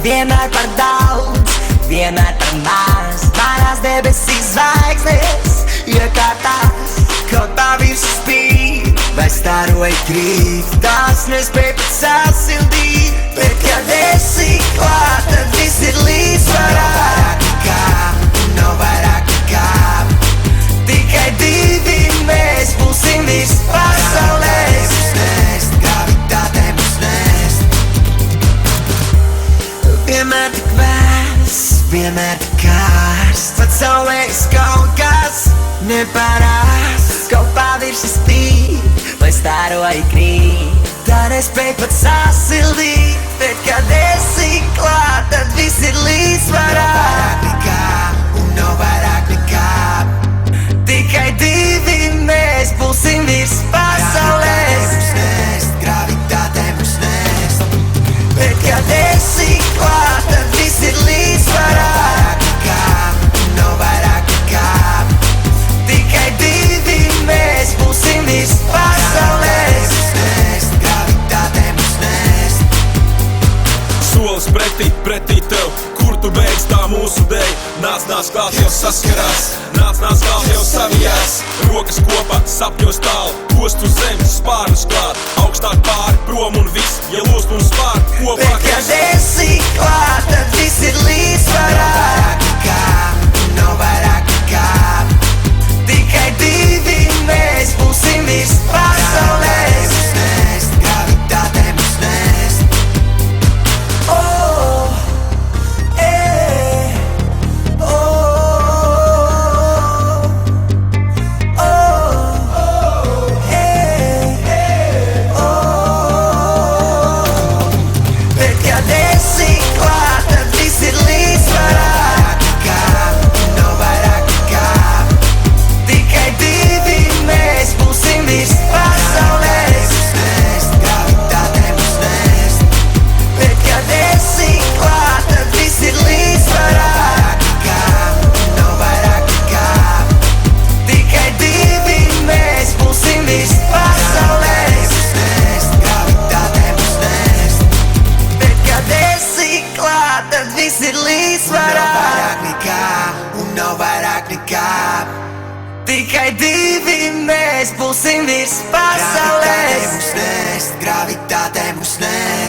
Vienmēr par daudz, vienmēr par maz. Manās debesīs zvaigznes iekārtās, kaut tā visu spīd, vai staroji krīt. Tās nespēj pat sasildīt, bet kad esi klāt, tad viss ir līdzsvarā. Nav vairāk nekā, tikai divi mēs būsim viss pasaulēs. Gravitātē mūs nest. Vienmēr tik vēss, vienmēr tik karsts. Pat saulēs kaut kas neparasts. Kaut pavirši spīd, lai staroji krīt. Tā nespēj pat sasildīt, bet kad esi klāt, tad viss ir līdzsvarā. Nav vairāk nekā, tikai divi mēs būsim virs pasaulēs. Gravitātē mūs nest. Bet kad esi klāt, tad viss ir līdzsvarā. Nav vairāk nekā, tikai divi mēs būsim virs pasaulēs. Gravitātē mūs nest. Solis pretī tev, kur tu beidz tā mūsu dēļ. Nāc klāt, jau saskarās, nāc klāt, jau savijās. Rokas kopā, sapņos tālu, post uz zemes, spārnus klāt. Augstāk pāri, prom un viss, ja lūst un spār kopā. Bet kad esi klāt, tad viss ir līdzsvarā. Nav vairāk nekā, tikai divi mēs būsim virs pasaulēs. Gravitātē mūs nest. Oh, bet kad esi klāt, tad viss ir līdzsvarā. Nav vairāk nekā, tikai divi mēs būsim virs pasaulēs. Gravitātē mūs nest. Bet kad esi klāt, tad viss ir līdzsvarā. Nav vairāk nekā, tikai divi mēs būsim virs pasaulēs. Gravitātē mūs nest. Bet kad esi klāt, tad viss ir līdzsvarā. Nav vairāk nekā, un nav vairāk nekā, tikai divi mēs būsim virs pasaulēs. Gravitātē mūs nest.